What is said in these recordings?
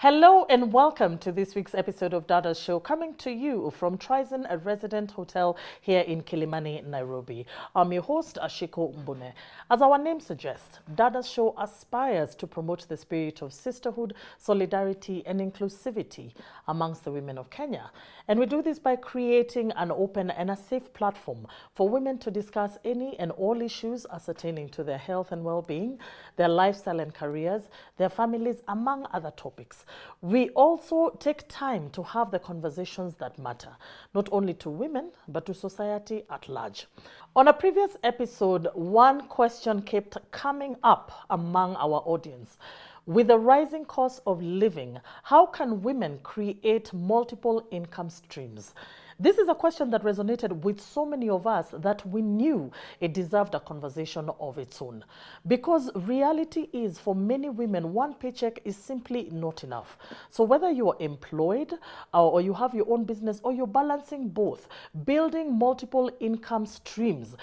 Hello and welcome to this week's episode of Dadas Show, coming to you from Trizon, a resident hotel here in Kilimani, Nairobi. I'm your host, Ashiko Mbune. As our name suggests, Dadas Show aspires to promote the spirit of sisterhood, solidarity, and inclusivity amongst the women of Kenya. And we do this by creating an open and a safe platform for women to discuss any and all issues pertaining to their health and well-being, their lifestyle and careers, their families, among other topics. We also take time to have the conversations that matter, not only to women, but to society at large. On a previous episode, one question kept coming up among our audience. With the rising cost of living, how can women create multiple income streams? This is a question that resonated with so many of us that we knew it deserved a conversation of its own. Because reality is, for many women, one paycheck is simply not enough. So whether you're employed or you have your own business or you're balancing both, building multiple income streams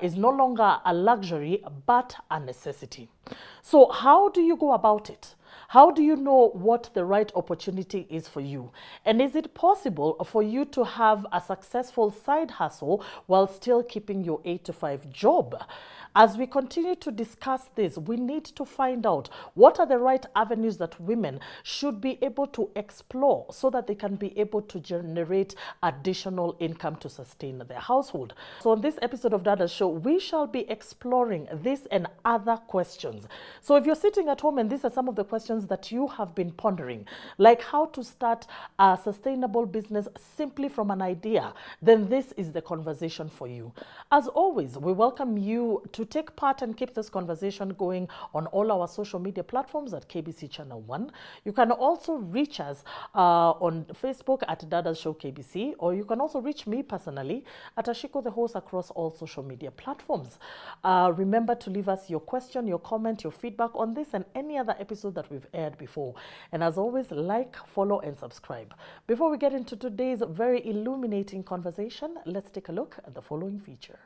is no longer a luxury but a necessity. So how do you go about it? How do you know what the right opportunity is for you? And is it possible for you to have a successful side hustle while still keeping your 8-to-5 job? As we continue to discuss this, we need to find out what are the right avenues that women should be able to explore so that they can be able to generate additional income to sustain their household. So on this episode of Dadas Show, we shall be exploring this and other questions. So if you're sitting at home and these are some of the questions that you have been pondering, like how to start a sustainable business simply from an idea, then this is the conversation for you. As always, we welcome you to take part and keep this conversation going on all our social media platforms at KBC Channel 1. You can also reach us on Facebook at Dadas Show KBC, or you can also reach me personally at Ashiko the host across all social media platforms. Remember to leave us your question, your comment, your feedback on this and any other episode that we've aired before. And as always, like, follow, and subscribe. Before we get into today's very illuminating conversation, let's take a look at the following feature.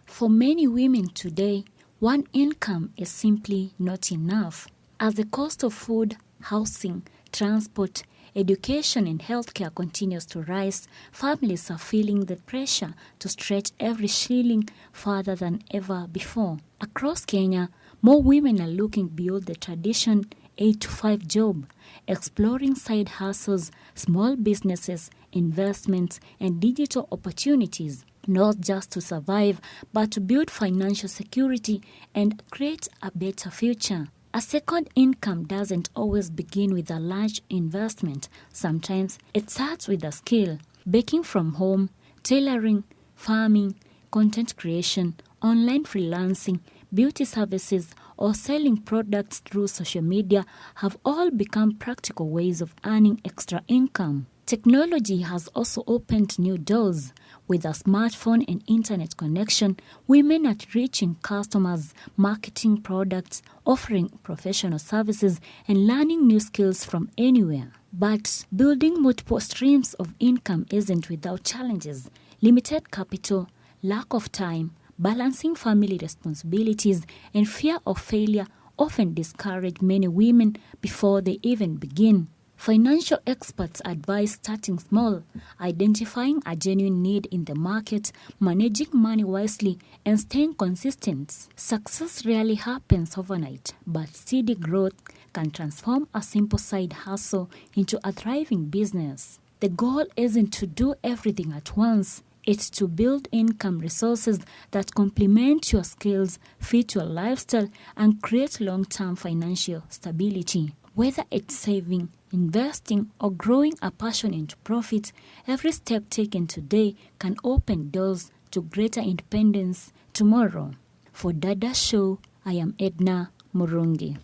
For many women today, one income is simply not enough. As the cost of food, housing, transport, education and healthcare continues to rise, families are feeling the pressure to stretch every shilling further than ever before. Across Kenya, more women are looking beyond the traditional 8-to-5 job, exploring side hustles, small businesses, investments, and digital opportunities, not just to survive, but to build financial security and create a better future. A second income doesn't always begin with a large investment. Sometimes it starts with a skill: baking from home, tailoring, farming, content creation, online freelancing, beauty services, or selling products through social media have all become practical ways of earning extra income. Technology has also opened new doors. With a smartphone and internet connection, women are reaching customers, marketing products, offering professional services, and learning new skills from anywhere. But building multiple streams of income isn't without challenges. Limited capital, lack of time, balancing family responsibilities, and fear of failure often discourage many women before they even begin. Financial experts advise starting small, identifying a genuine need in the market, managing money wisely, and staying consistent. Success rarely happens overnight, but steady growth can transform a simple side hustle into a thriving business. The goal isn't to do everything at once. It's to build income resources that complement your skills, fit your lifestyle, and create long-term financial stability. Whether it's saving, investing, or growing a passion into profit, every step taken today can open doors to greater independence tomorrow. For Dadas Show, I am Edna Murungi.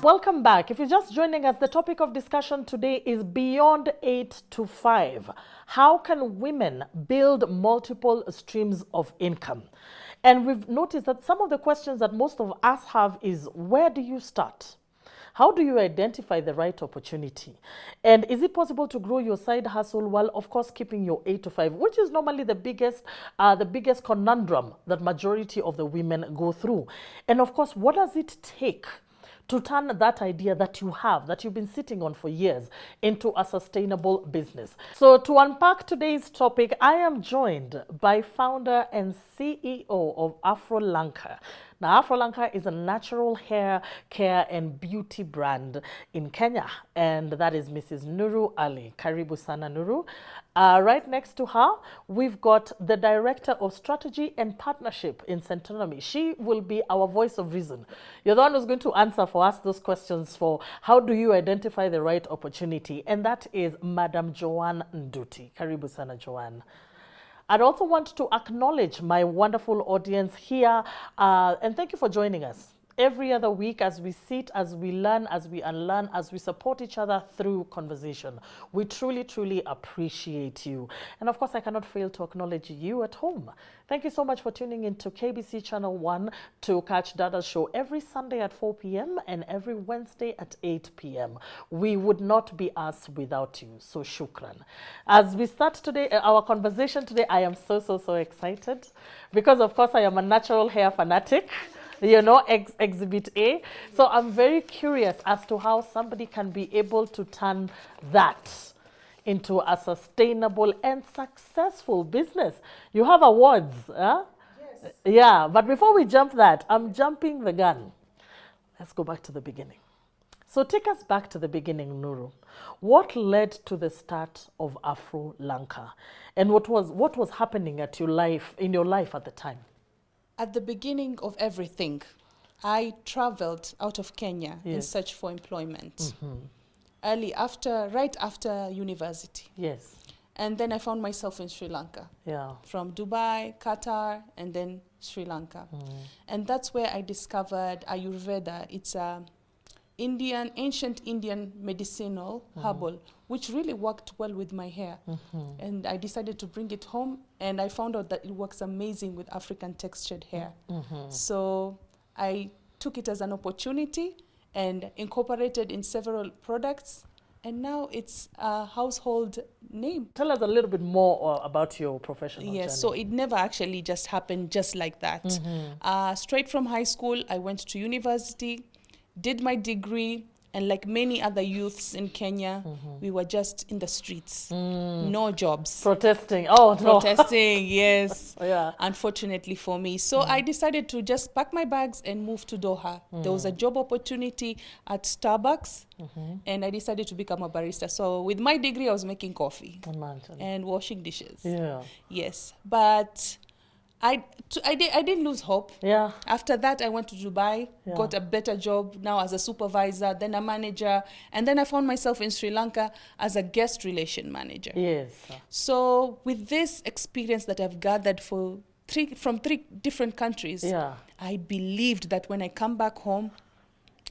Welcome back. If you're just joining us, the topic of discussion today is beyond 8-to-5. How can women build multiple streams of income? And we've noticed that some of the questions that most of us have is, where do you start? How do you identify the right opportunity? And is it possible to grow your side hustle while, of course, keeping your 8 to 5, which is normally the biggest conundrum that majority of the women go through? And of course, what does it take to turn that idea that you've been sitting on for years, into a sustainable business? So to unpack today's topic, I am joined by founder and CEO of Afro Lanka. Now, Afro Lanka is a natural hair care and beauty brand in Kenya, and that is Mrs. Nuru Ali. Karibu sana, Nuru. Right next to her, we've got the Director of Strategy and Partnership in Centonomy. She will be our voice of reason. You're the one who's going to answer for us those questions for how do you identify the right opportunity, and that is Madam Joanne Nduti. Karibu sana, Joanne. I'd also want to acknowledge my wonderful audience here, and thank you for joining us every other week as we sit, as we learn, as we unlearn, as we support each other through conversation. We truly, truly appreciate you. And of course, I cannot fail to acknowledge you at home. Thank you so much for tuning in to KBC Channel 1 to catch Dadas Show every Sunday at 4 p.m. and every Wednesday at 8 p.m. We would not be us without you, so shukran. As we start today, our conversation today, I am so excited because, of course, I am a natural hair fanatic. You know, exhibit A. So I'm very curious as to how somebody can be able to turn that into a sustainable and successful business. You have awards, huh? Yes. Yeah, but before we jump that, I'm jumping the gun. Let's go back to the beginning. So take us back to the beginning, Nuru. What led to the start of Afro Lanka? And what was happening in your life at the time? At the beginning of everything, I traveled out of Kenya in Yes. search for employment. Mm-hmm. Right after university. Yes. And then I found myself in Sri Lanka. Yeah. From Dubai, Qatar, and then Sri Lanka. And that's where I discovered Ayurveda. It's a ancient Indian medicinal herbal, which really worked well with my hair. And I decided to bring it home, and I found out that it works amazing with African textured hair. So I took it as an opportunity and incorporated in several products, and now it's a household name. Tell us a little bit more about your professional journey. Yes, so it never actually just happened just like that. Straight from high school, I went to university, did my degree, and like many other youths in Kenya, we were just in the streets, no jobs. Protesting. Oh, no. Protesting, yes. Yeah. Unfortunately for me. So I decided to just pack my bags and move to Doha. There was a job opportunity at Starbucks, and I decided to become a barista. So with my degree, I was making coffee and washing dishes. Yeah. Yes, but I didn't lose hope. Yeah. After that, I went to Dubai, Yeah. got a better job now as a supervisor, then a manager, and then I found myself in Sri Lanka as a guest relation manager. Yes. So with this experience that I've gathered from three different countries, Yeah. I believed that when I come back home,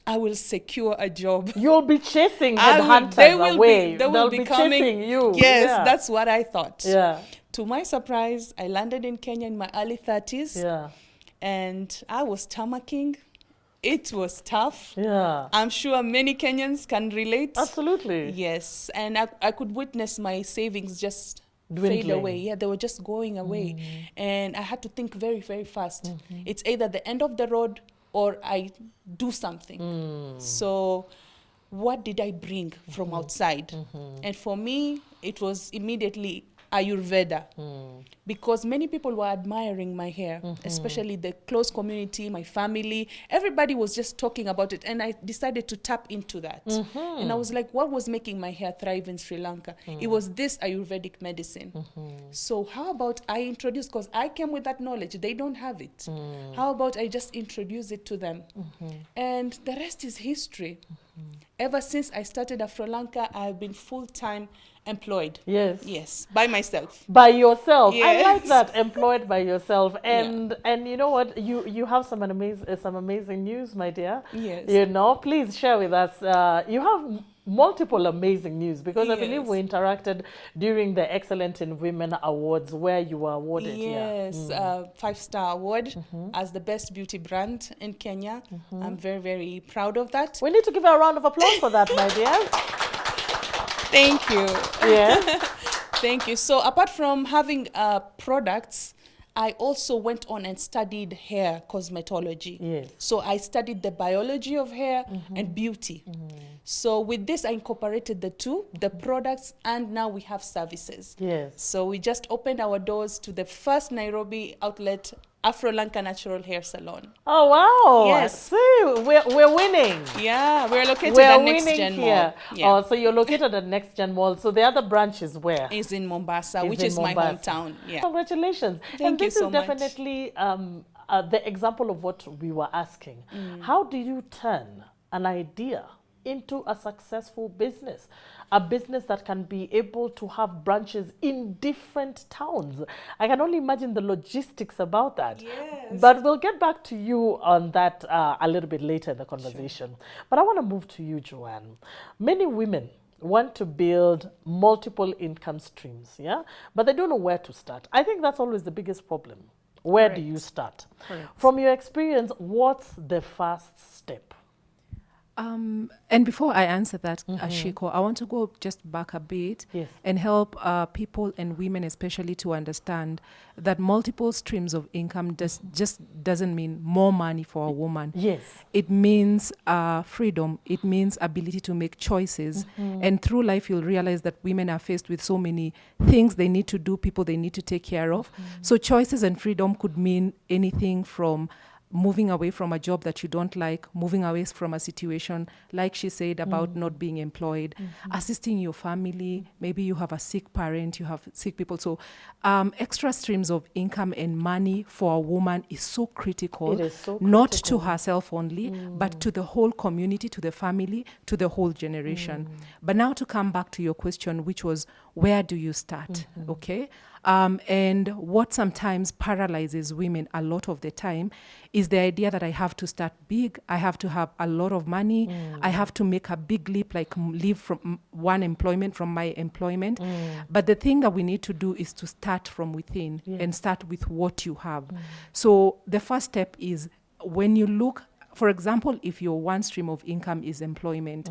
I will secure a job. You'll be chasing headhunters away. They'll be coming. chasing you. Yes, Yeah. that's what I thought. Yeah. To my surprise, I landed in Kenya in my early 30s. Yeah. And I was stomaching. It was tough. Yeah. I'm sure many Kenyans can relate. Absolutely. Yes, and I could witness my savings just Dwindling. fade away. Yeah, they were just going away. And I had to think very, very fast. It's either the end of the road or I do something. So what did I bring from outside? And for me, it was immediately Ayurveda, because many people were admiring my hair, especially the close community, my family. Everybody was just talking about it, and I decided to tap into that. And I was like, what was making my hair thrive in Sri Lanka? It was this Ayurvedic medicine. So how about I introduce, because I came with that knowledge, they don't have it. How about I just introduce it to them? And the rest is history. ever since I started Afrolanka, I've been full-time employed. Yes. Yes, by myself. By yourself. I like Yes. that, employed by yourself. And you know what? You have some amazing news, my dear. Yes. You know, please share with us. You have multiple amazing news, because I believe Yes. we interacted during the Excellent in Women Awards, where you were awarded. Yes, 5-star award as the best beauty brand in Kenya. I'm very, very proud of that. We need to give her a round of applause for that, my dear. Thank you. Yes. Thank you. So apart from having products, I also went on and studied hair cosmetology. Yes. So I studied the biology of hair and beauty. So with this, I incorporated the two, the products, and now we have services. Yes. So we just opened our doors to the first Nairobi outlet, Afrolanka Natural Hair Salon. Oh, wow. Yes. See, we're winning. Yeah, we're located We're at winning Next Gen here. Mall. Yeah. Oh, so you're located at Next Gen Mall. So the other branch is where? Is in Mombasa, Is which in is my Mombasa. hometown. Yeah. Congratulations. Thank and you this so is much. definitely the example of what we were asking. How do you turn an idea into a successful business? A business that can be able to have branches in different towns. I can only imagine the logistics about that. Yes. But we'll get back to you on that a little bit later in the conversation. But I want to move to you, Joanne. Many women want to build multiple income streams, yeah? But they don't know where to start. I think that's always the biggest problem. Where do you start? Correct. From your experience, what's the first step? And before I answer that, Ashiko, I want to go just back a bit and help people and women especially to understand that multiple streams of income just doesn't mean more money for a woman. Yes. It means freedom. It means ability to make choices. And through life, you'll realize that women are faced with so many things they need to do, people they need to take care of. So choices and freedom could mean anything from moving away from a job that you don't like, moving away from a situation, like she said, about not being employed, assisting your family. Maybe you have a sick parent, you have sick people. So extra streams of income and money for a woman is so critical. It is so not critical. to herself only, but to the whole community, to the family, to the whole generation. But now to come back to your question, which was, where do you start? Okay. And what sometimes paralyzes women a lot of the time is the idea that I have to start big, I have to have a lot of money, I have to make a big leap, like leave from one employment, from my employment. But the thing that we need to do is to start from within and start with what you have. So the first step is, when you look, for example, if your one stream of income is employment,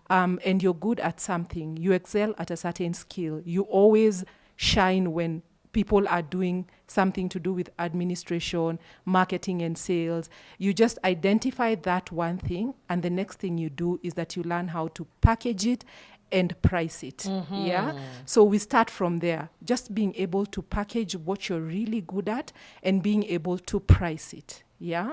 and you're good at something, you excel at a certain skill, you always shine when people are doing something to do with administration, marketing and sales. You just identify that one thing, and the next thing you do is that you learn how to package it and price it. Yeah. So we start from there, just being able to package what you're really good at and being able to price it. Yeah.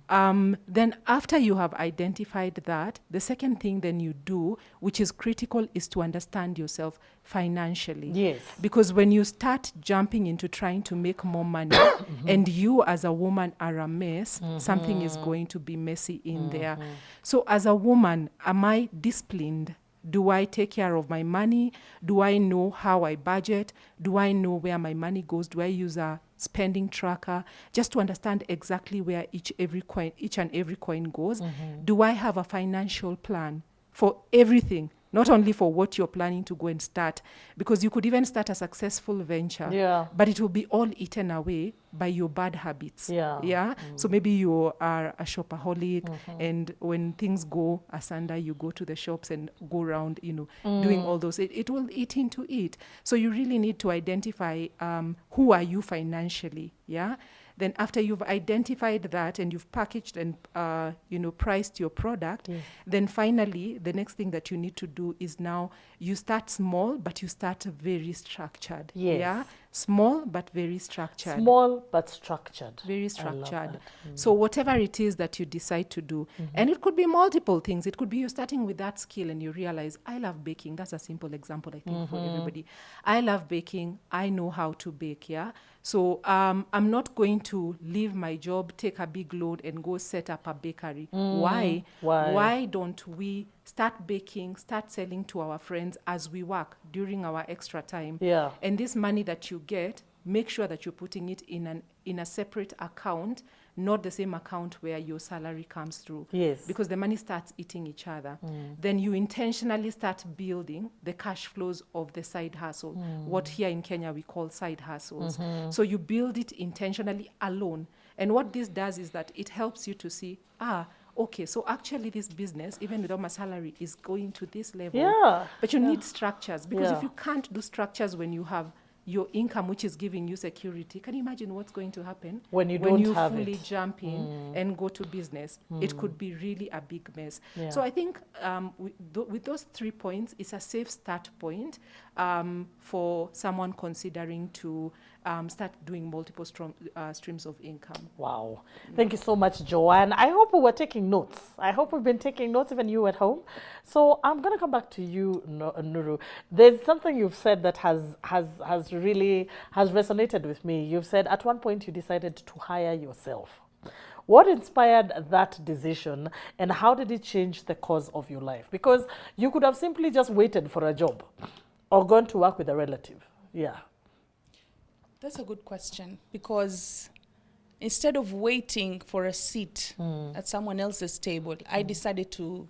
Then after you have identified that, the second thing then you do, which is critical, is to understand yourself financially. Yes. Because when you start jumping into trying to make more money and you as a woman are a mess, something is going to be messy in there. So as a woman, am I disciplined? Do I take care of my money? Do I know how I budget? Do I know where my money goes? Do I use a spending tracker just to understand exactly where each and every coin goes? Do I have a financial plan for everything? Not only for what you're planning to go and start, because you could even start a successful venture, but it will be all eaten away by your bad habits. Yeah. So maybe you are a shopaholic, and when things go asunder, you go to the shops and go around, doing all those. It will eat into it. So you really need to identify who are you financially. Yeah. Then after you've identified that and you've packaged and priced your product, then finally the next thing that you need to do is now you start small, but you start very structured. Yes. Yeah. Small but very structured. Small but structured. Very structured. So whatever it is that you decide to do, and it could be multiple things. It could be you're starting with that skill and you realize, I love baking. That's a simple example, I think, for everybody. I love baking. I know how to bake, yeah? So I'm not going to leave my job, take a big load, and go set up a bakery. Why? Why don't we start baking, start selling to our friends as we work during our extra time? Yeah. And this money that you get, make sure that you're putting it in a separate account, not the same account where your salary comes through. Yes. Because the money starts eating each other. Then you intentionally start building the cash flows of the side hustle, what here in Kenya we call side hustles. So you build it intentionally alone. And what this does is that it helps you to see, okay, so actually this business, even without my salary, is going to this level. Yeah. But you need structures, because Yeah. if you can't do structures when you have your income, which is giving you security, can you imagine what's going to happen When you don't you have fully it? jump in and go to business? It could be really a big mess. Yeah. So I think with those 3 points, it's a safe start point for someone considering to start doing multiple streams of income. Wow. Thank you so much, Joanne. I hope we were taking notes. I hope we've been taking notes, even you at home. So I'm going to come back to you, Nuru. There's something you've said that has resonated with me. You've said at one point you decided to hire yourself. What inspired that decision, and how did it change the course of your life? Because you could have simply just waited for a job or gone to work with a relative. Yeah. That's a good question, because instead of waiting for a seat at someone else's table, I decided to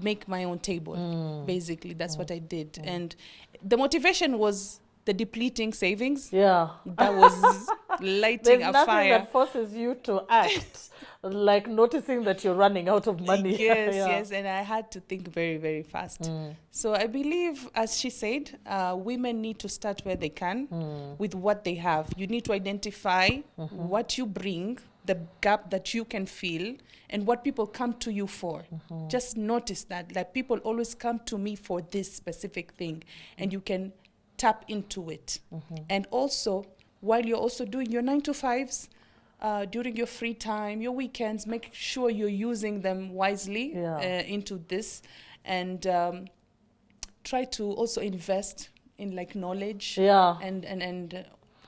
make my own table. Basically, that's what I did. And the motivation was the depleting savings. Yeah. That was lighting There's a nothing fire. that forces you to act, like noticing that you're running out of money. Yes, Yeah. yes, and I had to think very, very fast. So I believe, as she said, women need to start where they can with what they have. You need to identify what you bring, the gap that you can fill, and what people come to you for. Just notice that people always come to me for this specific thing, and you can tap into it. And also, while you're also doing your 9 to 5s, during your free time, your weekends, make sure you're using them wisely into this, and try to also invest in like knowledge and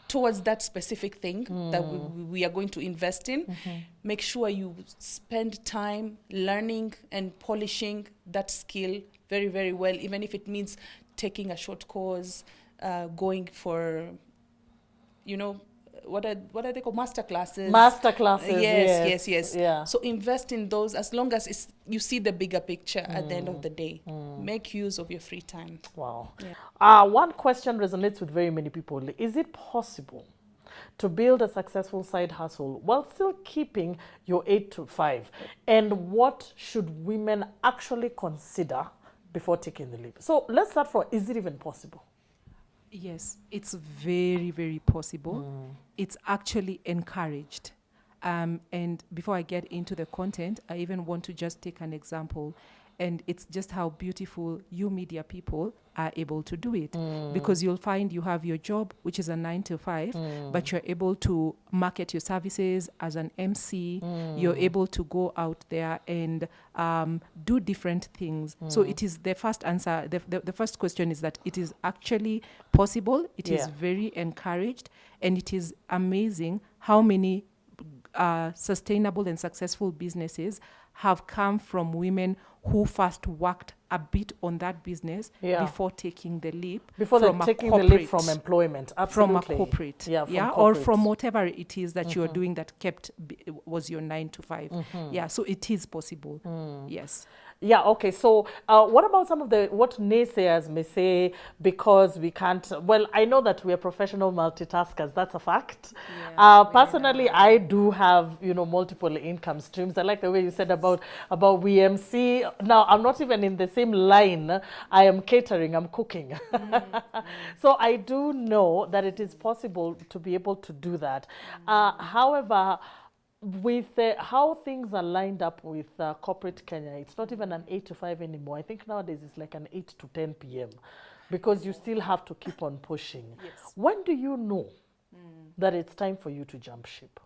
towards that specific thing that we are going to invest in. Make sure you spend time learning and polishing that skill very, very well, even if it means taking a short course, going for, what are they called? Master classes. Yes. Yeah. So invest in those, as long as you see the bigger picture at the end of the day. Make use of your free time. Wow. Yeah. One question resonates with very many people. Is it possible to build a successful side hustle while still keeping your 8 to 5? And what should women actually consider before taking the leap? So let's start from, is it even possible? Yes, it's very, very possible. It's actually encouraged. And before I get into the content, I even want to just take an example. And it's just how beautiful you media people are able to do it. Because you'll find you have your job, which is a 9 to 5, but you're able to market your services as an MC. You're able to go out there and do different things. So it is the first answer. The first question is that it is actually possible. It is very encouraged. And it is amazing how many sustainable and successful businesses have come from women who first worked a bit on that business before taking the leap. Before taking the leap from employment, absolutely. From a corporate, from corporate. or from whatever it is that you're doing that was your 9 to 5. Yeah, so it is possible. Yes. Yeah, okay. So what about some of what naysayers may say because we can't, well, I know that we are professional multitaskers. That's a fact. Personally, I do have, multiple income streams. I like the way you said about VMC. Now, I'm not even in the same line. I am catering, I'm cooking. So I do know that it is possible to be able to do that. However, with how things are lined up with corporate Kenya, it's not even an 8 to 5 anymore. I think nowadays it's like an 8 to 10 p.m. because you still have to keep on pushing. Yes. When do you know that it's time for you to jump ship?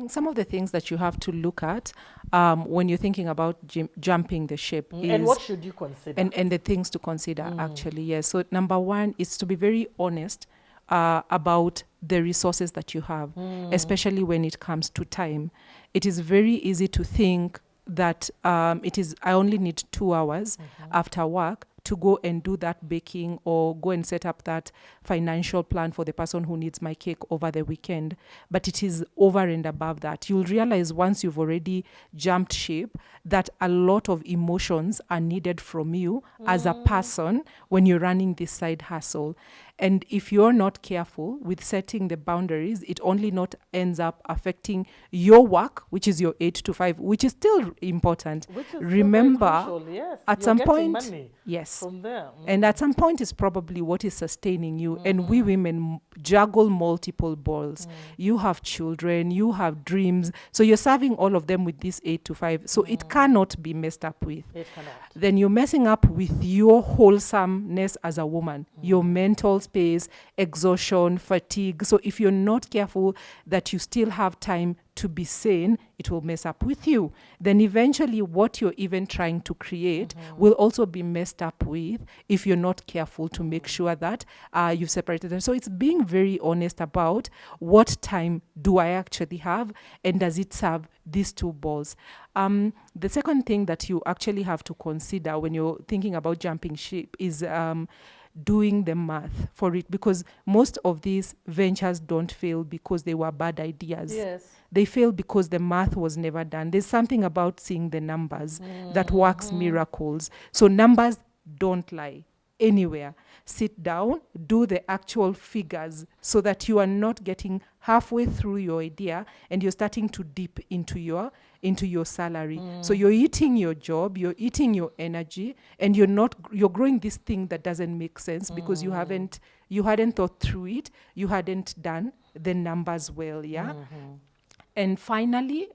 Some of the things that you have to look at when you're thinking about jumping the ship is... And what should you consider? And the things to consider, actually, yes. So number one is to be very honest about the resources that you have, especially when it comes to time. It is very easy to think that I only need 2 hours after work to go and do that baking or go and set up that financial plan for the person who needs my cake over the weekend. But it is over and above that. You'll realize once you've already jumped ship that a lot of emotions are needed from you as a person when you're running this side hustle. And if you're not careful with setting the boundaries, it only not ends up affecting your work, which is your 8 to 5, which is still important. Which is Remember, still very crucial, yes. at You're some getting point, money yes. from there. And at some point is probably what is sustaining you. And we women juggle multiple balls. You have children, you have dreams. So you're serving all of them with this 8 to 5. So it cannot be messed up with. It cannot. Then you're messing up with your wholesomeness as a woman, your mental space, exhaustion, fatigue. So if you're not careful that you still have time to be sane, it will mess up with you. Then eventually what you're even trying to create will also be messed up with if you're not careful to make sure that you've separated them. So it's being very honest about what time do I actually have and does it serve these two balls. The second thing that you actually have to consider when you're thinking about jumping ship is doing the math for it, because most of these ventures don't fail because they were bad ideas. Yes. They fail because the math was never done. There's something about seeing the numbers that works miracles. So numbers don't lie anywhere. Sit down, do the actual figures so that you are not getting halfway through your idea and you're starting to dip into your salary. So you're eating your job, you're eating your energy, and you're growing this thing that doesn't make sense because you hadn't thought through it, you hadn't done the numbers well, yeah? And finally,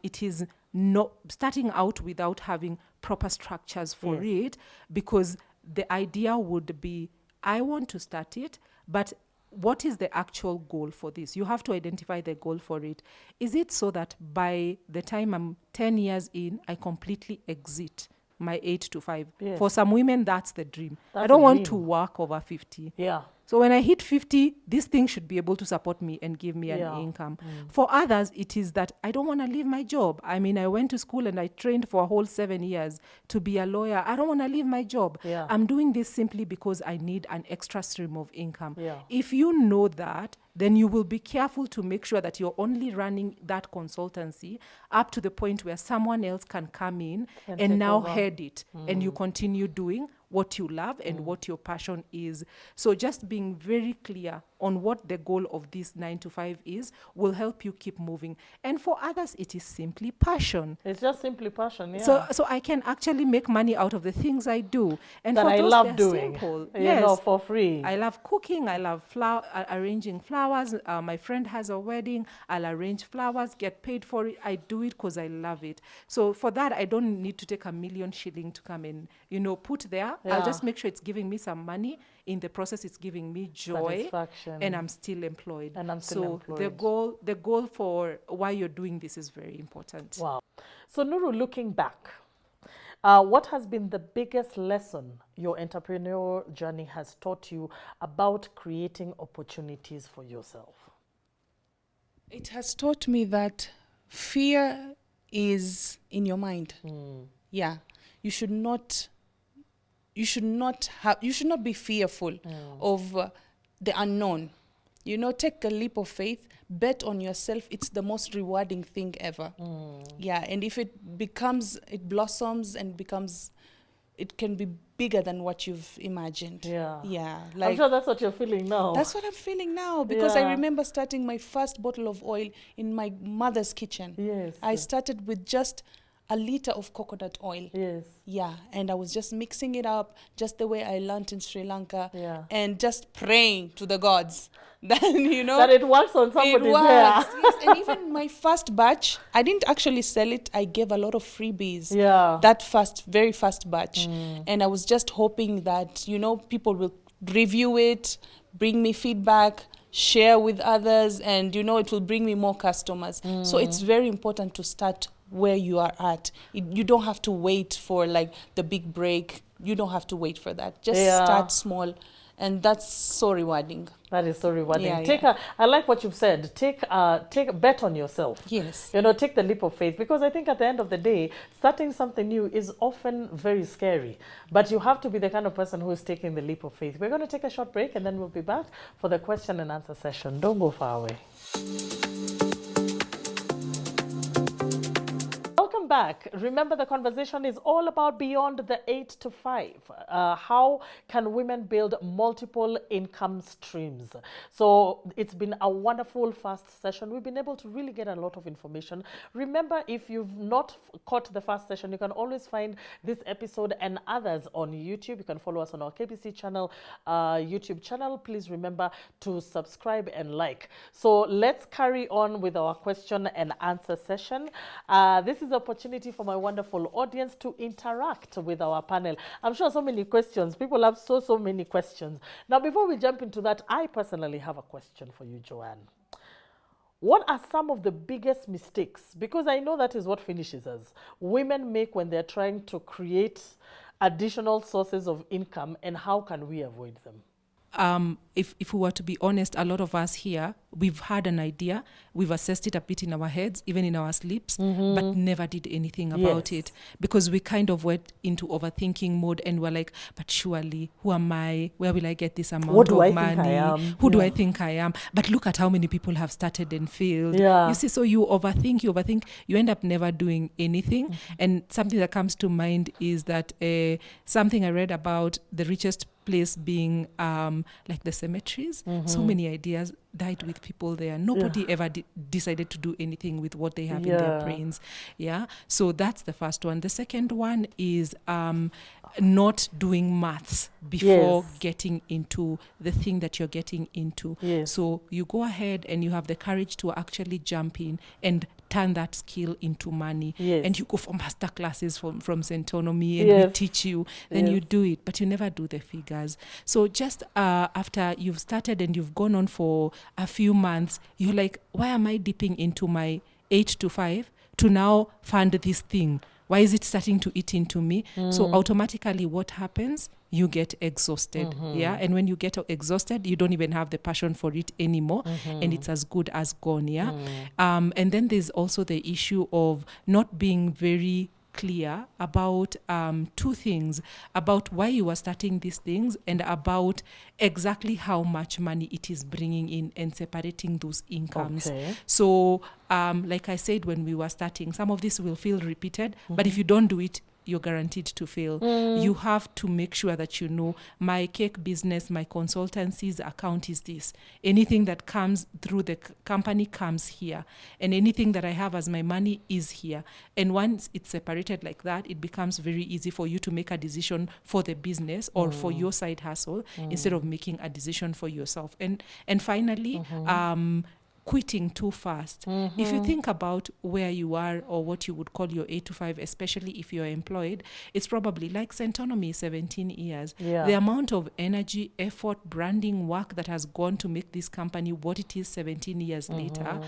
it is not starting out without having proper structures for it, because the idea would be, I want to start it, but what is the actual goal for this? You have to identify the goal for it. Is it so that by the time I'm 10 years in, I completely exit my 8 to 5? Yes. For some women, that's the dream. That's I don't the want to dream. work over 50. Yeah. So when I hit 50, this thing should be able to support me and give me an income. For others, it is that I don't want to leave my job. I mean, I went to school and I trained for a whole 7 years to be a lawyer. I don't want to leave my job. Yeah. I'm doing this simply because I need an extra stream of income. Yeah. If you know that, then you will be careful to make sure that you're only running that consultancy up to the point where someone else can come in And and take now over. head it, and you continue doing what you love and what your passion is. So just being very clear on what the goal of this 9 to 5 is will help you keep moving. And for others, it is simply passion. It's just simply passion, yeah. So I can actually make money out of the things I do. And that for I those, love they're doing. simple. You know, for free. I love cooking. I love arranging flowers. My friend has a wedding. I'll arrange flowers, get paid for it. I do it because I love it. So for that, I don't need to take $1 million shilling to come and, put there. I'll just make sure it's giving me some money. In the process, it's giving me joy. Satisfaction. And I'm still employed. So the goal for why you're doing this is very important. Wow. So Nuru, looking back, what has been the biggest lesson your entrepreneurial journey has taught you about creating opportunities for yourself? It has taught me that fear is in your mind. Yeah. You should not be fearful of the unknown. Take a leap of faith, bet on yourself. It's the most rewarding thing ever. Yeah, and if it blossoms and it can be bigger than what you've imagined. Yeah. I'm sure that's what you're feeling now. That's what I'm feeling now, because I remember starting my first bottle of oil in my mother's kitchen. Yes. I started with just a liter of coconut oil. Yes. Yeah, and I was just mixing it up just the way I learned in Sri Lanka. Yeah. And just praying to the gods. Then, that it works on somebody's hair. Yes. And even my first batch, I didn't actually sell it. I gave a lot of freebies. Yeah. That very first batch. And I was just hoping that, people will review it, bring me feedback, share with others, and, it will bring me more customers. So it's very important to start where you are at. You don't have to wait for the big break. You don't have to wait for that. Just start small And that's so rewarding. That is so rewarding. Yeah, I like what you've said. Take a bet on yourself. Yes. Take the leap of faith, because I think at the end of the day, starting something new is often very scary. But you have to be the kind of person who is taking the leap of faith. We're going to take a short break, and then we'll be back for the question and answer session. Don't go far away. Welcome back. Remember, the conversation is all about beyond the 8 to 5. How can women build multiple income streams? So it's been a wonderful first session. We've been able to really get a lot of information. Remember, if you've not caught the first session, you can always find this episode and others on YouTube. You can follow us on our KBC channel, YouTube channel. Please remember to subscribe and like. So let's carry on with our question and answer session. This is an opportunity for my wonderful audience to interact with our panel. I'm sure so many questions. People have so many questions. Now, before we jump into that, I personally have a question for you, Joanne. What are some of the biggest mistakes, because I know that is what finishes us, women make when they're trying to create additional sources of income, and how can we avoid them? If we were to be honest, a lot of us here, we've had an idea, we've assessed it a bit in our heads, even in our sleeps, but never did anything about it, because we kind of went into overthinking mode, and we're like, but surely, who am I? Where will I get this amount of money? Who do I think I am? But look at how many people have started and failed. You see, so you overthink, you end up never doing anything. And something that comes to mind is that something I read about the richest place being like the cemeteries. So many ideas died with people there. Nobody ever decided to do anything with what they have in their brains. So that's the first one. The second one is not doing maths before getting into the thing that you're getting into. So you go ahead and you have the courage to actually jump in and turn that skill into money. And you go for master classes from Centonomy, and we teach you, then you do it, but you never do the figures. So just after you've started and you've gone on for a few months, you're like, why am I dipping into my 8 to 5 to now fund this thing? Why is it starting to eat into me? So automatically what happens? You get exhausted. And when you get exhausted, you don't even have the passion for it anymore, and it's as good as gone. And then there's also the issue of not being very clear about two things, about why you are starting these things and about exactly how much money it is bringing in, and separating those incomes. So like I said, when we were starting, some of this will feel repeated, but if you don't do it, you're guaranteed to fail. You have to make sure that my cake business, my consultancy's account is this. Anything that comes through the company comes here. And anything that I have as my money is here. And once it's separated like that, it becomes very easy for you to make a decision for the business or for your side hustle instead of making a decision for yourself. And finally, quitting too fast. If you think about where you are or what you would call your 8 to 5, especially if you're employed, it's probably like Centonomy, 17 years. The amount of energy, effort, branding work that has gone to make this company what it is 17 years later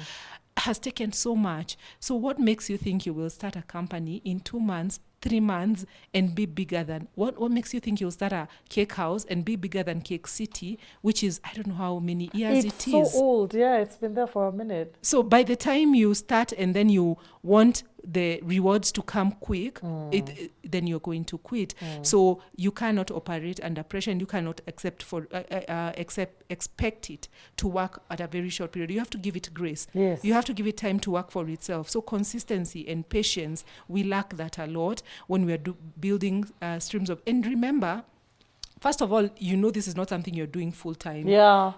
has taken so much. So what makes you think you will start a company in 2 months, 3 months and be bigger than, what makes you think you'll start a cake house and be bigger than Cake City, which is, I don't know how many years it's it is. It's so old. It's been there for a minute. So by the time you start and then you want the rewards to come quick, then you're going to quit. So you cannot operate under pressure, and you cannot expect it to work at a very short period. You have to give it grace. You have to give it time to work for itself. So consistency and patience, we lack that a lot when we are building streams of. And remember, first of all, this is not something you're doing full time.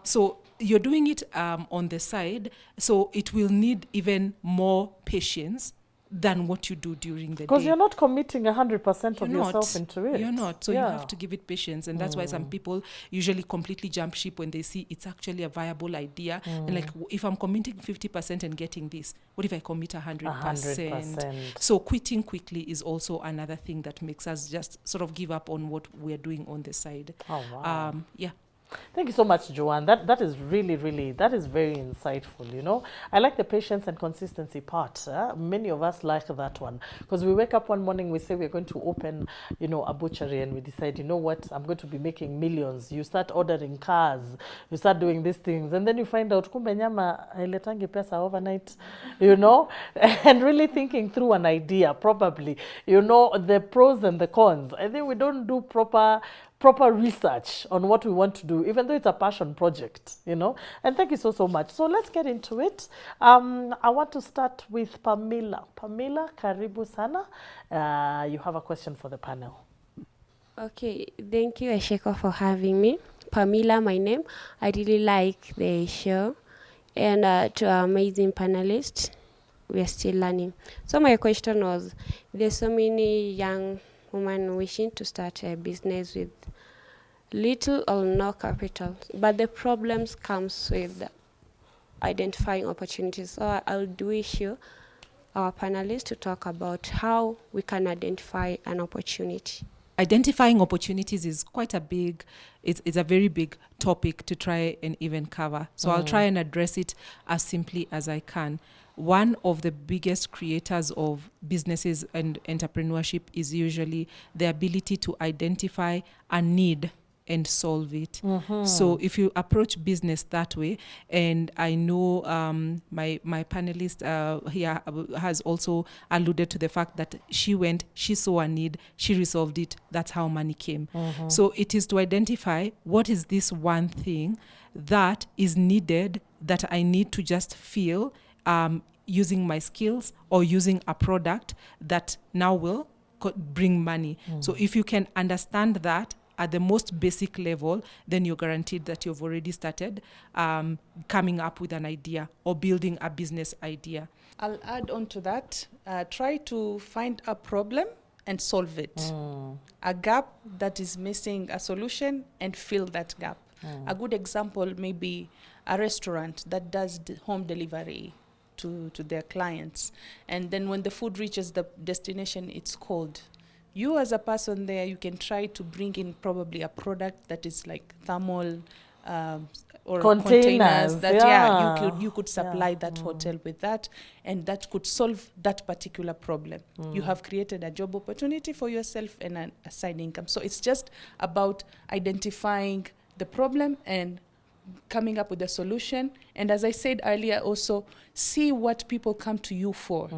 So you're doing it on the side. So it will need even more patience than what you do during the day. Because you're not committing 100% of yourself into it. You're not. So you have to give it patience. And that's why some people usually completely jump ship when they see it's actually a viable idea. And like, if I'm committing 50% and getting this, what if I commit 100%? So quitting quickly is also another thing that makes us just sort of give up on what we're doing on the side. Thank you so much, Joanne. That is really, that is very insightful, you know. I like the patience and consistency part. Many of us like that one because we wake up one morning, we say we're going to open, you know, a butchery, and we decide, you know what, I'm going to be making millions. You start ordering cars, you start doing these things, and then you find out, kumbe nyama hailetangi pesa overnight, you know, and really thinking through an idea, probably, you know, the pros and the cons. I think we don't do proper research on what we want to do, even though it's a passion project, you know. And thank you so much. So let's get into it. I want to start with Pamela. Pamela, karibu sana. You have a question for the panel. Okay, thank you, Ashiko, for having me. Pamela, my name. I really like the show. And to our amazing panelists, we are still learning. So my question was, there's so many young women wishing to start a business with little or no capital, but the problems comes with identifying opportunities. So I'll wish you, our panelists, to talk about how we can identify an opportunity. Identifying opportunities is quite a big, it's a very big topic to try and even cover. So I'll try and address it as simply as I can. One of the biggest creators of businesses and entrepreneurship is usually the ability to identify a need and solve it. So if you approach business that way, and I know my panelist here has also alluded to the fact that she saw a need, she resolved it, that's how money came. So it is to identify what is this one thing that is needed that I need to just feel using my skills or using a product that now will bring money. So if you can understand that at the most basic level, then you're guaranteed that you've already started coming up with an idea or building a business idea. I'll add on to that. Try to find a problem and solve it. A gap that is missing a solution and fill that gap. A good example may be a restaurant that does home delivery to their clients. And then when the food reaches the destination, it's cold. You as a person there, you can try to bring in probably a product that is like thermal or containers that you could supply that hotel with that, and that could solve that particular problem. You have created a job opportunity for yourself and a side income. So it's just about identifying the problem and coming up with a solution. And as I said earlier, also see what people come to you for.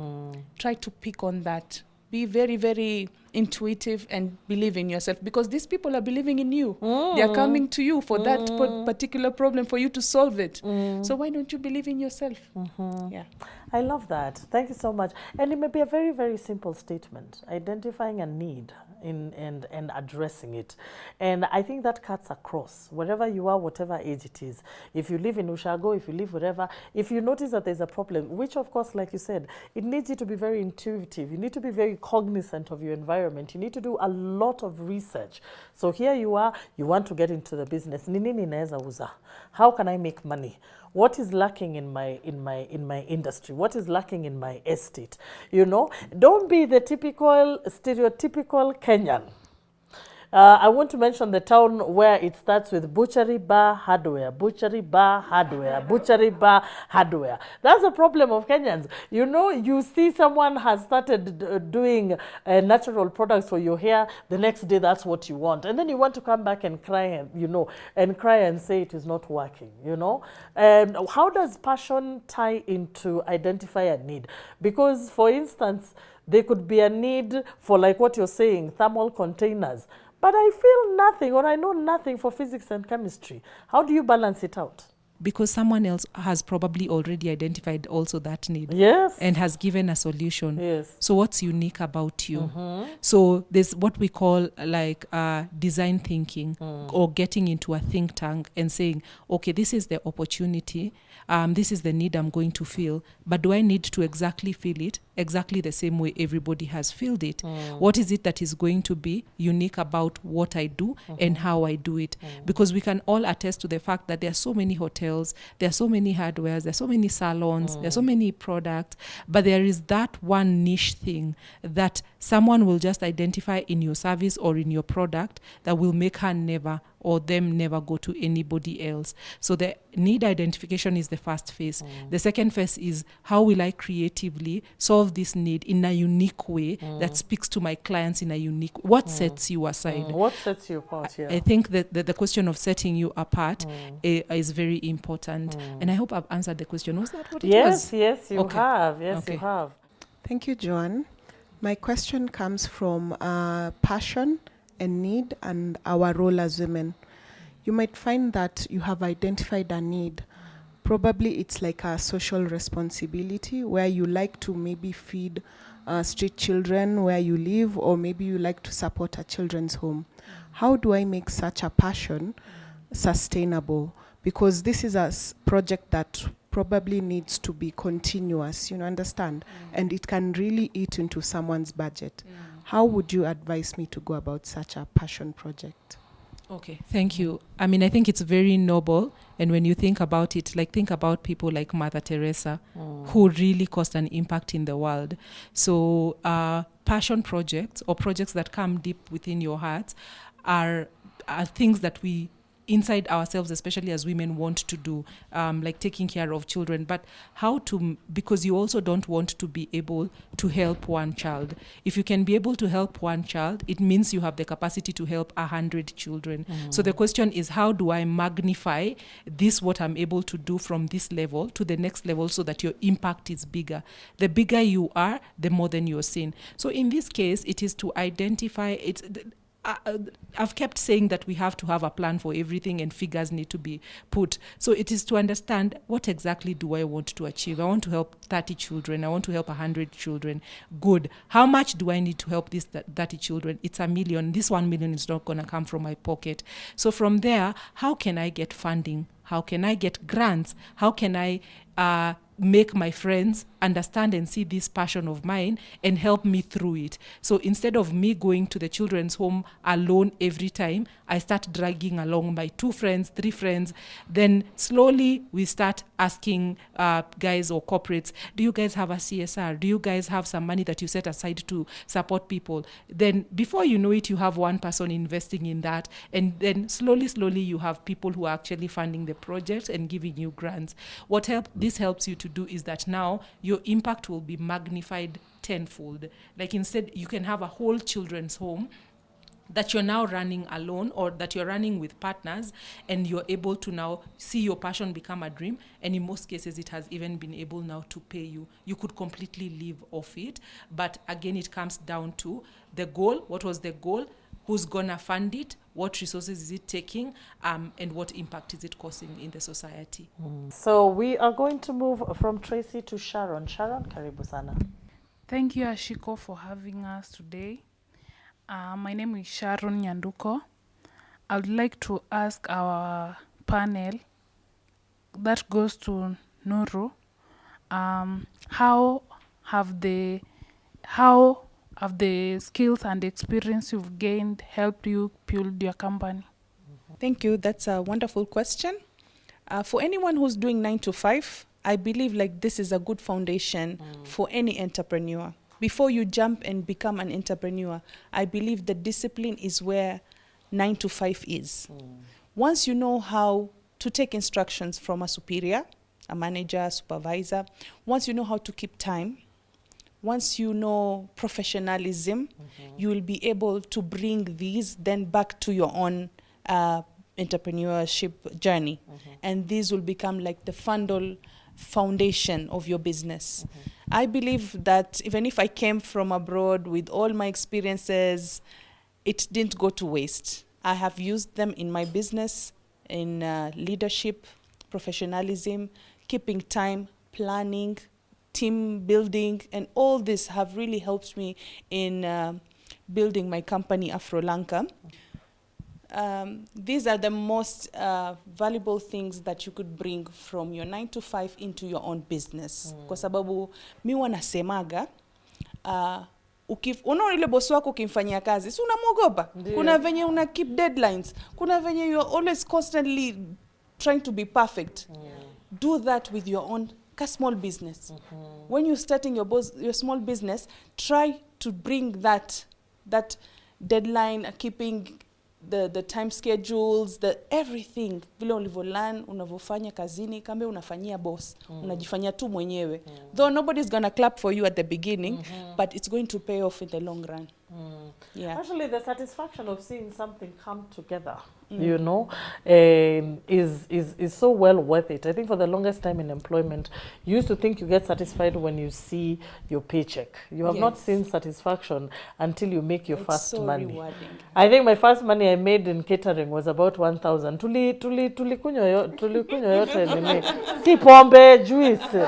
Try to pick on that. Be very, very intuitive and believe in yourself, because these people are believing in you. They are coming to you for that particular problem, for you to solve it. So why don't you believe in yourself? Yeah, I love that. Thank you so much. And it may be a very, very simple statement, identifying a need and addressing it. And I think that cuts across, wherever you are, whatever age it is. If you live in Ushago, if you live wherever, if you notice that there's a problem, which of course, like you said, it needs you to be very intuitive. You need to be very cognizant of your environment. You need to do a lot of research. So here you are, you want to get into the business. Nini ninaweza uza? How can I make money? What is lacking in my industry? What is lacking in my estate? You know, don't be the typical, stereotypical Kenyan. I want to mention the town where it starts with butchery bar hardware, butchery bar hardware, butchery bar hardware. That's the problem of Kenyans. You know, you see someone has started doing natural products for your hair, the next day that's what you want. And then you want to come back and cry, and, you know, and cry and say it is not working, you know. And how does passion tie into identify a need? Because, for instance, there could be a need for, like what you're saying, thermal containers. But I feel nothing, or I know nothing for physics and chemistry. How do you balance it out? Because someone else has probably already identified also that need. Yes. And has given a solution. Yes. So what's unique about you? So there's what we call like design thinking, or getting into a think tank and saying, okay, this is the opportunity. This is the need I'm going to fill. But do I need to exactly fill it exactly the same way everybody has filled it? What is it that is going to be unique about what I do and how I do it? Because we can all attest to the fact that there are so many hotels, there are so many hardwares, there are so many salons, there are so many products, but there is that one niche thing that someone will just identify in your service or in your product that will make her never or them never go to anybody else. So the need identification is the first phase. The second phase is how will I creatively solve this need in a unique way that speaks to my clients in a unique way. What sets you aside? What sets you apart? Yeah. I think that the question of setting you apart is very important. And I hope I've answered the question. Was that what it was? Yes, you Okay. have. Yes, Okay. you have. Thank you, Joanne. My question comes from passion and need and our role as women. You might find that you have identified a need. Probably it's like a social responsibility where you like to maybe feed street children where you live, or maybe you like to support a children's home. How do I make such a passion sustainable? Because this is a project that probably needs to be continuous, understand? And it can really eat into someone's budget. How would you advise me to go about such a passion project? Okay, thank you. I mean, I think it's very noble. And when you think about it, think about people like Mother Teresa, who really caused an impact in the world. So passion projects or projects that come deep within your hearts are things that we inside ourselves, especially as women, want to do, like taking care of children. But how to, because you also don't want to be able to help one child. If you can be able to help one child, it means you have the capacity to help 100 children. So the question is, how do I magnify this, what I'm able to do from this level to the next level so that your impact is bigger? The bigger you are, the more than you're seen. So in this case, it is to identify, I've kept saying that we have to have a plan for everything and figures need to be put. So it is to understand, what exactly do I want to achieve? I want to help 30 children. I want to help 100 children. Good. How much do I need to help these 30 children? It's $1 million. This 1 million is not going to come from my pocket. So from there, how can I get funding? How can I get grants? How can I make my friends understand and see this passion of mine and help me through it? So instead of me going to the children's home alone every time, I start dragging along my 2 friends, 3 friends. Then slowly we start asking guys or corporates, do you guys have a CSR? Do you guys have some money that you set aside to support people? Then before you know it, you have one person investing in that. And then slowly you have people who are actually funding the project and giving you grants. What this helps you to do is that now your impact will be magnified tenfold. Like instead, you can have a whole children's home that you're now running alone or that you're running with partners, and you're able to now see your passion become a dream. And in most cases, it has even been able now to pay you. You could completely live off it. But again, it comes down to the goal. What was the goal? Who's gonna fund it? What resources is it taking? And what impact is it causing in the society? So we are going to move from Tracy to Sharon. Sharon, karibu sana. Thank you, Ashiko, for having us today. My name is Sharon Nyanduko. I would like to ask our panel that goes to Nuru, how have the skills and experience you've gained helped you build your company? Thank you. That's a wonderful question. For anyone who's doing 9 to 5, I believe this is a good foundation for any entrepreneur. Before you jump and become an entrepreneur, I believe the discipline is where 9 to 5 is. Once you know how to take instructions from a superior, a manager, supervisor, once you know how to keep time, once you know professionalism, you will be able to bring these then back to your own entrepreneurship journey. And these will become like the foundation of your business. I believe that even if I came from abroad with all my experiences, it didn't go to waste. I have used them in my business, in leadership, professionalism, keeping time, planning, team building, and all this have really helped me in building my company, Afrolanka. These are the most valuable things that you could bring from your 9 to 5 into your own business. Kwa sababu mi wanasemaga, unaona ile bosi wako ukimfanyia kazi, si unamwogopa? Kuna venye una keep deadlines. Kuna venye you are always constantly trying to be perfect. Do that with your own ka small business. When you're starting your small business, try to bring that deadline, keeping the time schedules, the everything, vile ulivyolearn, unavyofanya kazini, kambe unafanyia boss, unajifanyia tu mwenyewe. Though nobody's gonna clap for you at the beginning, but it's going to pay off in the long run. Yeah. Actually, the satisfaction of seeing something come together, you know, is so well worth it. I think for the longest time in employment, you used to think you get satisfied when you see your paycheck. You have not seen satisfaction until you make your first so money. Rewarding. I think my first money I made in catering was about 1,000. Tulikunywa yote nini. Si pombe, juice.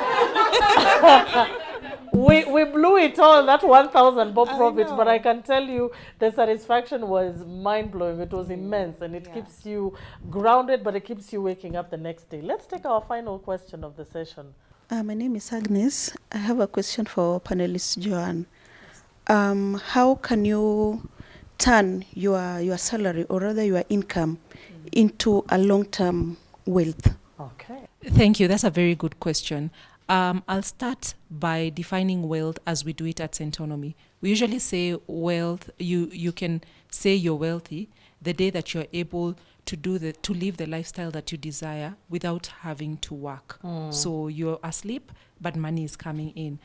We blew it all, that 1,000 bob profit, but I can tell you the satisfaction was mind-blowing. It was immense, and it keeps you grounded, but it keeps you waking up the next day. Let's take our final question of the session. My name is Agnes. I have a question for panelist Joanne. How can you turn your salary, or rather your income, into a long-term wealth? Okay. Thank you. That's a very good question. I'll start by defining wealth as we do it at Centonomy. We usually say wealth, you can say you're wealthy the day that you're able to live the lifestyle that you desire without having to work. So you're asleep, but money is coming in.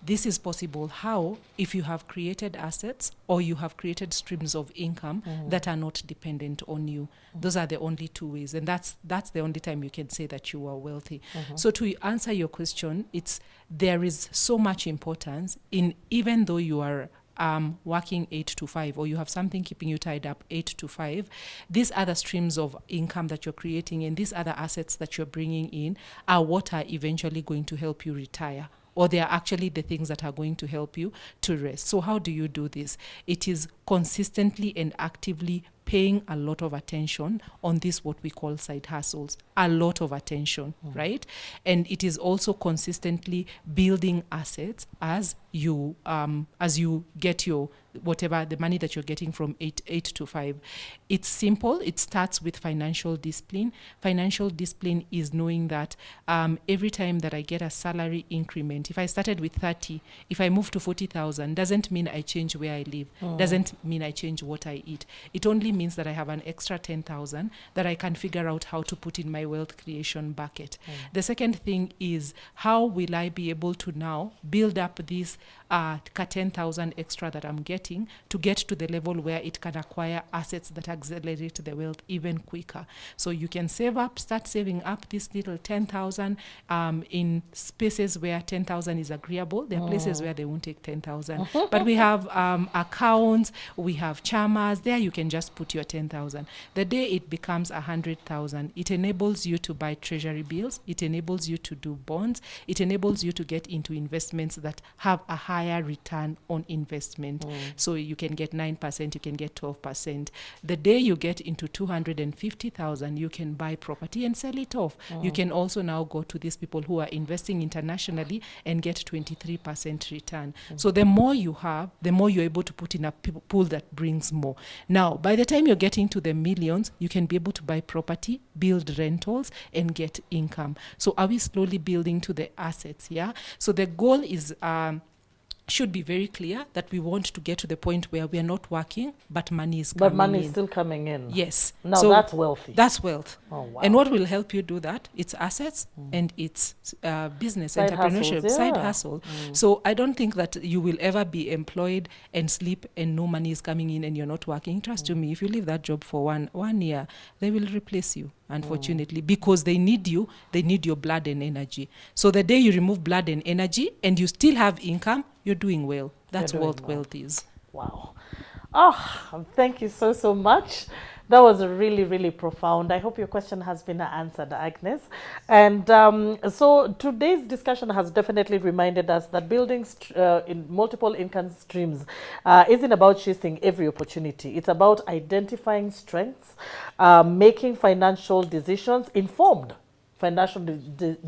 This is possible how? If you have created assets or you have created streams of income that are not dependent on you. Those are the only two ways. And that's the only time you can say that you are wealthy. So to answer your question, there is so much importance in, even though you are working 8 to 5, or you have something keeping you tied up 8 to 5, these other streams of income that you're creating and these other assets that you're bringing in are what are eventually going to help you retire. Or they are actually the things that are going to help you to rest. So how do you do this? It is consistently and actively paying a lot of attention on this, what we call side hustles. A lot of attention, right? And it is also consistently building assets as you get your whatever the money that you're getting from 8 to 5. It's simple. It starts with financial discipline. Financial discipline is knowing that every time that I get a salary increment, if I started with 30, if I move to 40,000, doesn't mean I change where I live. Doesn't mean I change what I eat. It only means that I have an extra 10,000 that I can figure out how to put in my wealth creation bucket. The second thing is, how will I be able to now build up this 10,000 extra that I'm getting to get to the level where it can acquire assets that accelerate the wealth even quicker. So you can save up, start saving up this little 10,000 in spaces where 10,000 is agreeable. There are places where they won't take 10,000. But we have accounts, we have chamas. There you can just put your 10,000. The day it becomes 100,000, it enables you to buy treasury bills. It enables you to do bonds. It enables you to get into investments that have a higher return on investment. So you can get 9%, you can get 12%. The day you get into 250,000, you can buy property and sell it off. You can also now go to these people who are investing internationally and get 23% return. So the more you have, the more you're able to put in a pool that brings more. Now, by the time you're getting to the millions, you can be able to buy property, build rentals, and get income. So are we slowly building to the assets? Yeah. So the goal is should be very clear that we want to get to the point where we are not working, but money is coming in. But money is still coming in. Yes. Now so that's wealthy. That's wealth. Oh, wow. And what will help you do that? It's assets and it's business, Side entrepreneurship, hustles, side yeah. hustle. So I don't think that you will ever be employed and sleep and no money is coming in and you're not working. Trust you me, if you leave that job for one year, they will replace you, unfortunately, because they need you, they need your blood and energy. So the day you remove blood and energy and you still have income, you're doing well. That's what wealth is. Wow. Oh, thank you so much. That was really, really profound. I hope your question has been answered, Agnes. And so today's discussion has definitely reminded us that building in multiple income streams isn't about chasing every opportunity. It's about identifying strengths, making financial decisions, informed financial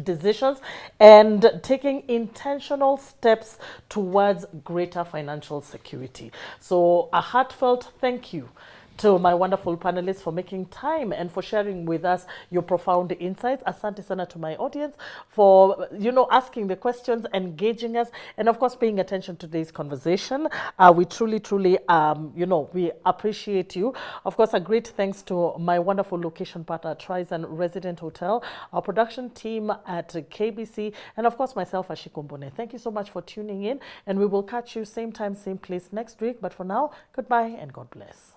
decisions, and taking intentional steps towards greater financial security. So a heartfelt thank you to my wonderful panelists for making time and for sharing with us your profound insights. Asante sana to my audience for, asking the questions, engaging us, and of course, paying attention to today's conversation. We truly, we appreciate you. Of course, a great thanks to my wonderful location partner, Trizon Resident Hotel, our production team at KBC, and of course, myself, Ashiko Mbone. Thank you so much for tuning in, and we will catch you same time, same place next week. But for now, goodbye and God bless.